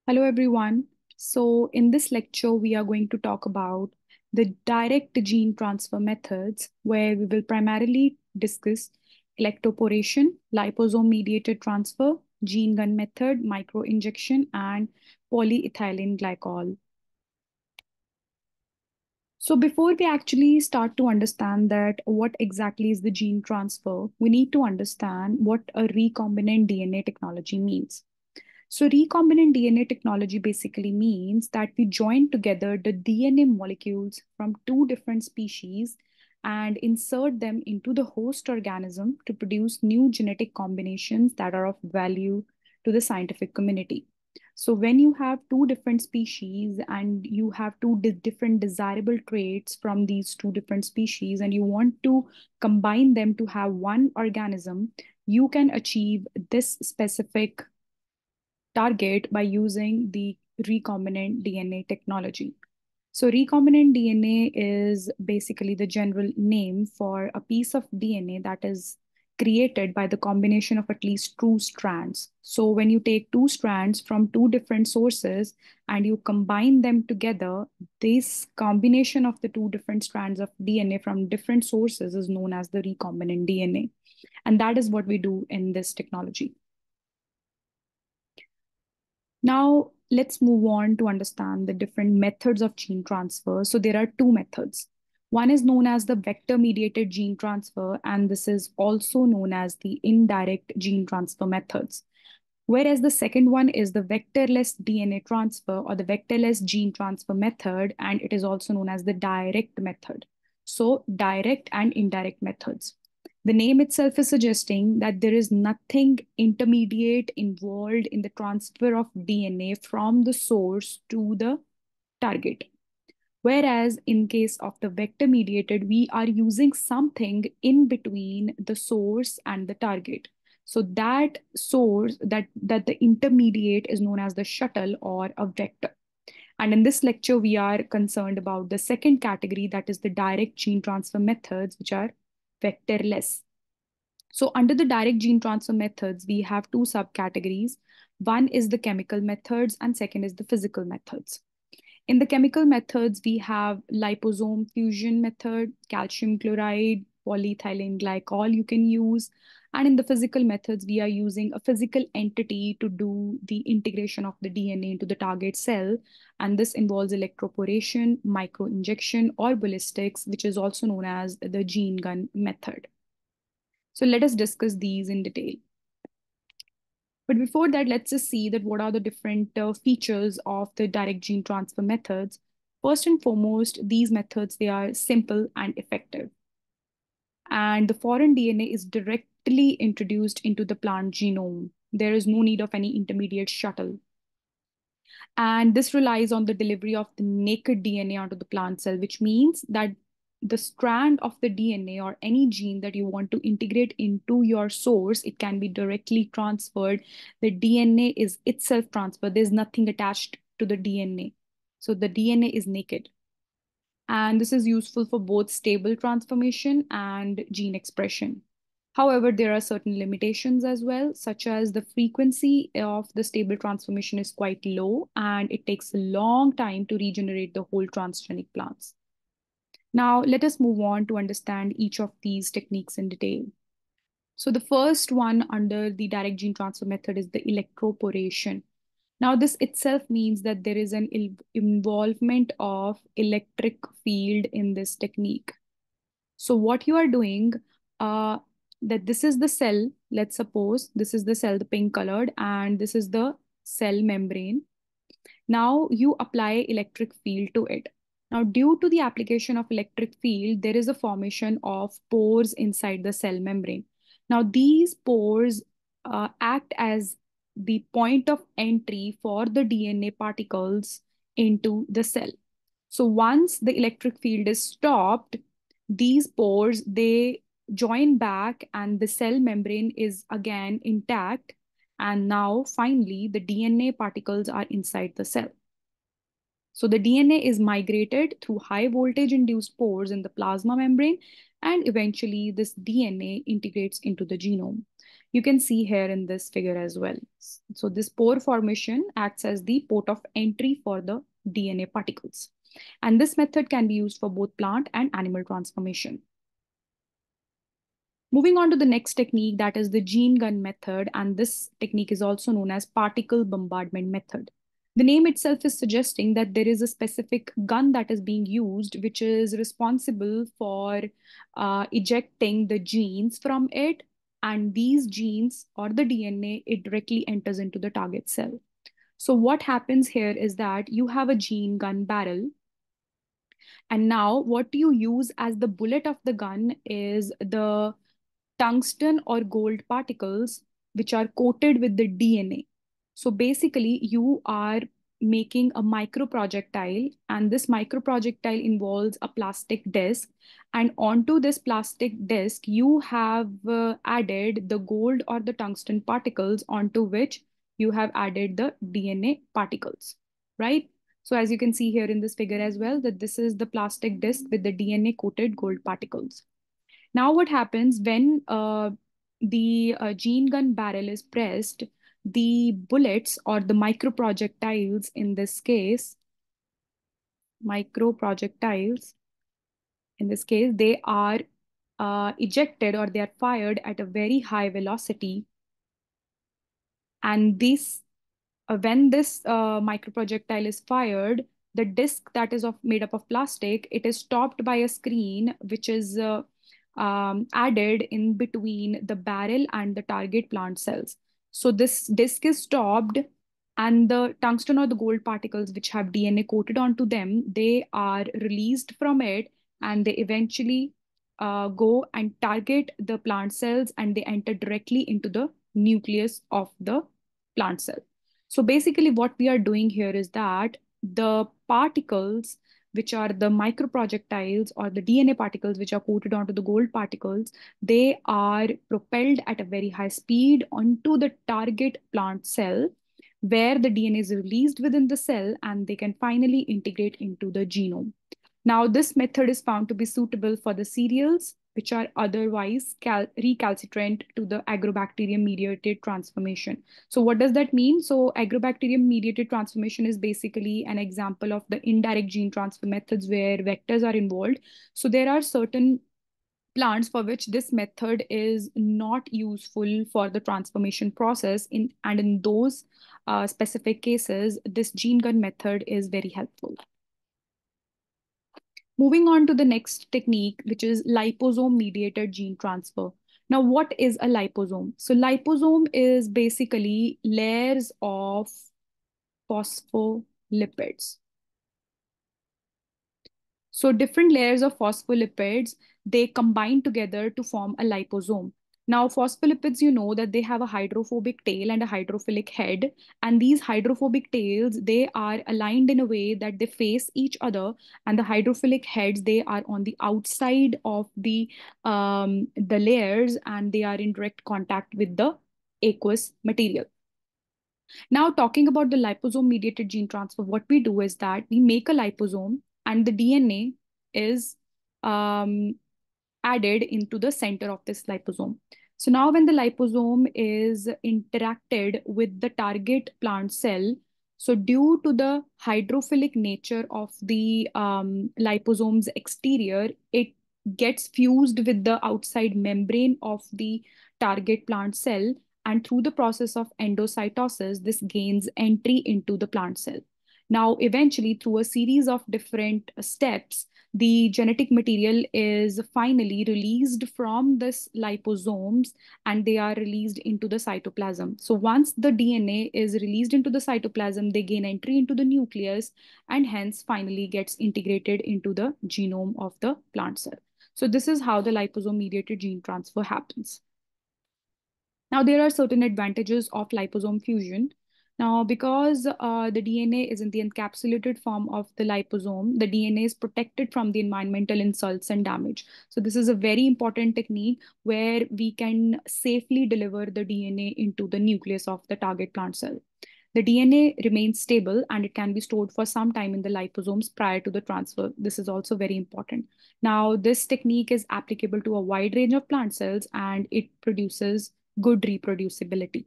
Hello, everyone. So, in this lecture, we are going to talk about the direct gene transfer methods, where we will primarily discuss electroporation, liposome mediated transfer, gene gun method, microinjection, and polyethylene glycol. So, before we actually start to understand that what exactly is the gene transfer, we need to understand what a recombinant DNA technology means. So, recombinant DNA technology basically means that we join together the DNA molecules from two different species and insert them into the host organism to produce new genetic combinations that are of value to the scientific community. So, when you have two different species and you have two different desirable traits from these two different species, and you want to combine them to have one organism, you can achieve this specific target by using the recombinant DNA technology. So, recombinant DNA is basically the general name for a piece of DNA that is created by the combination of at least two strands. So, when you take two strands from two different sources and you combine them together, this combination of the two different strands of DNA from different sources is known as the recombinant DNA. And that is what we do in this technology. Now, let's move on to understand the different methods of gene transfer. So, there are two methods. One is known as the vector mediated gene transfer, and this is also known as the indirect gene transfer methods. Whereas the second one is the vectorless DNA transfer or the vectorless gene transfer method, and it is also known as the direct method. So, direct and indirect methods. The name itself is suggesting that there is nothing intermediate involved in the transfer of DNA from the source to the target. Whereas in case of the vector mediated, we are using something in between the source and the target. So that source, that the intermediate is known as the shuttle or a vector. And in this lecture, we are concerned about the second category, that is the direct gene transfer methods, which are vectorless. So under the direct gene transfer methods, we have two subcategories. One is the chemical methods and second is the physical methods. In the chemical methods, we have liposome fusion method, calcium chloride, polyethylene glycol you can use. And in the physical methods, we are using a physical entity to do the integration of the DNA into the target cell. And this involves electroporation, microinjection, or ballistics, which is also known as the gene gun method. So let us discuss these in detail. But before that, let's just see that what are the different features of the direct gene transfer methods. First and foremost, these methods, they are simple and effective. And the foreign DNA is directly introduced into the plant genome. There is no need of any intermediate shuttle. And this relies on the delivery of the naked DNA onto the plant cell, which means that the strand of the DNA or any gene that you want to integrate into your source, it can be directly transferred. The DNA is itself transferred. There's nothing attached to the DNA. So the DNA is naked. And this is useful for both stable transformation and gene expression. However, there are certain limitations as well, such as the frequency of the stable transformation is quite low and it takes a long time to regenerate the whole transgenic plants. Now, let us move on to understand each of these techniques in detail. So the first one under the direct gene transfer method is the electroporation. Now, this itself means that there is an involvement of electric field in this technique. So what you are doing, that this is the cell, let's suppose this is the cell, the pink colored, and this is the cell membrane. Now you apply electric field to it. Now, due to the application of electric field, there is a formation of pores inside the cell membrane. Now, these pores act as the point of entry for the DNA particles into the cell. So once the electric field is stopped, these pores, they join back and the cell membrane is again intact. And now finally, the DNA particles are inside the cell. So the DNA is migrated through high voltage induced pores in the plasma membrane, and eventually this DNA integrates into the genome. You can see here in this figure as well. So this pore formation acts as the port of entry for the DNA particles. And this method can be used for both plant and animal transformation. Moving on to the next technique, that is the gene gun method, and this technique is also known as particle bombardment method. The name itself is suggesting that there is a specific gun that is being used, which is responsible for ejecting the genes from it, and these genes or the DNA, it directly enters into the target cell. So what happens here is that you have a gene gun barrel, and now what you use as the bullet of the gun is the tungsten or gold particles which are coated with the DNA. So basically, you are making a micro projectile, and this micro projectile involves a plastic disc. And onto this plastic disc, you have added the gold or the tungsten particles, onto which you have added the DNA particles, right? So as you can see here in this figure as well, that this is the plastic disc with the DNA coated gold particles. Now, what happens when the gene gun barrel is pressed, the bullets or the micro projectiles in this case, micro projectiles in this case, they are ejected or they are fired at a very high velocity. And this when this microprojectile is fired, the disc that is made up of plastic, it is stopped by a screen which is added in between the barrel and the target plant cells. So this disc is stopped, and the tungsten or the gold particles which have DNA coated onto them, they are released from it, and they eventually go and target the plant cells, and they enter directly into the nucleus of the plant cell. So basically, what we are doing here is that the particles, which are the microprojectiles or the DNA particles which are coated onto the gold particles, they are propelled at a very high speed onto the target plant cell, where the DNA is released within the cell and they can finally integrate into the genome. Now, this method is found to be suitable for the cereals, which are otherwise recalcitrant to the agrobacterium mediated transformation. So what does that mean? So agrobacterium mediated transformation is basically an example of the indirect gene transfer methods where vectors are involved. So there are certain plants for which this method is not useful for the transformation process, and in those specific cases, this gene gun method is very helpful. Moving on to the next technique, which is liposome mediated gene transfer. Now, what is a liposome? So liposome is basically layers of phospholipids. So different layers of phospholipids, they combine together to form a liposome. Now, phospholipids, you know that they have a hydrophobic tail and a hydrophilic head. And these hydrophobic tails, they are aligned in a way that they face each other. And the hydrophilic heads, they are on the outside of the layers, and they are in direct contact with the aqueous material. Now, talking about the liposome mediated gene transfer, what we do is that we make a liposome, and the DNA is um, added into the center of this liposome. So now when the liposome is interacted with the target plant cell, so due to the hydrophilic nature of the liposome's exterior, it gets fused with the outside membrane of the target plant cell, and through the process of endocytosis, this gains entry into the plant cell. Now, eventually, through a series of different steps, the genetic material is finally released from this liposomes, and they are released into the cytoplasm. So once the DNA is released into the cytoplasm, they gain entry into the nucleus, and hence finally gets integrated into the genome of the plant cell. So this is how the liposome mediated gene transfer happens. Now, there are certain advantages of liposome fusion. Now, because the DNA is in the encapsulated form of the liposome, the DNA is protected from the environmental insults and damage. So this is a very important technique where we can safely deliver the DNA into the nucleus of the target plant cell. The DNA remains stable, and it can be stored for some time in the liposomes prior to the transfer. This is also very important. Now, this technique is applicable to a wide range of plant cells, and it produces good reproducibility.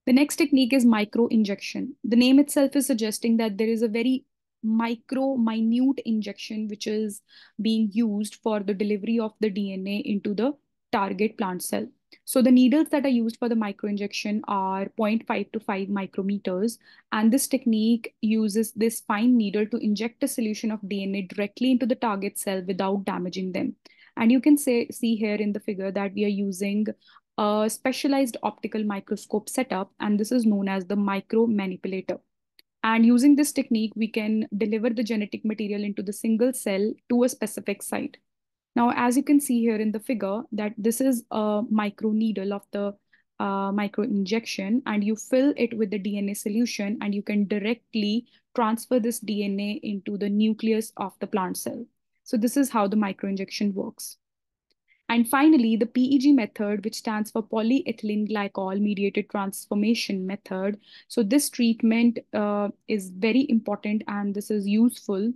The next technique is microinjection. The name itself is suggesting that there is a very minute injection which is being used for the delivery of the DNA into the target plant cell. So the needles that are used for the microinjection are zero point 0.5 to 5 micrometers, and this technique uses this fine needle to inject a solution of DNA directly into the target cell without damaging them. And you can see here in the figure that we are using a specialized optical microscope setup, and this is known as the micro manipulator. And using this technique, we can deliver the genetic material into the single cell to a specific site. Now, as you can see here in the figure, that this is a micro needle of the micro injection, and you fill it with the DNA solution, and you can directly transfer this DNA into the nucleus of the plant cell. So this is how the micro injection works. And finally, the PEG method, which stands for polyethylene glycol mediated transformation method. So this treatment is very important, and this is useful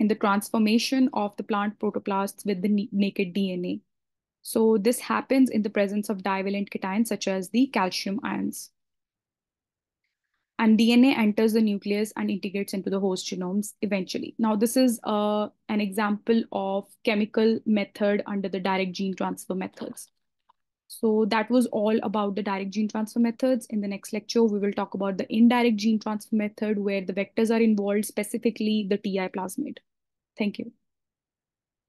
in the transformation of the plant protoplasts with the naked DNA. So this happens in the presence of divalent cations such as the calcium ions. And DNA enters the nucleus and integrates into the host genomes eventually. Now, this is an example of chemical method under the direct gene transfer methods. So that was all about the direct gene transfer methods. In the next lecture, we will talk about the indirect gene transfer method where the vectors are involved, specifically the TI plasmid. Thank you.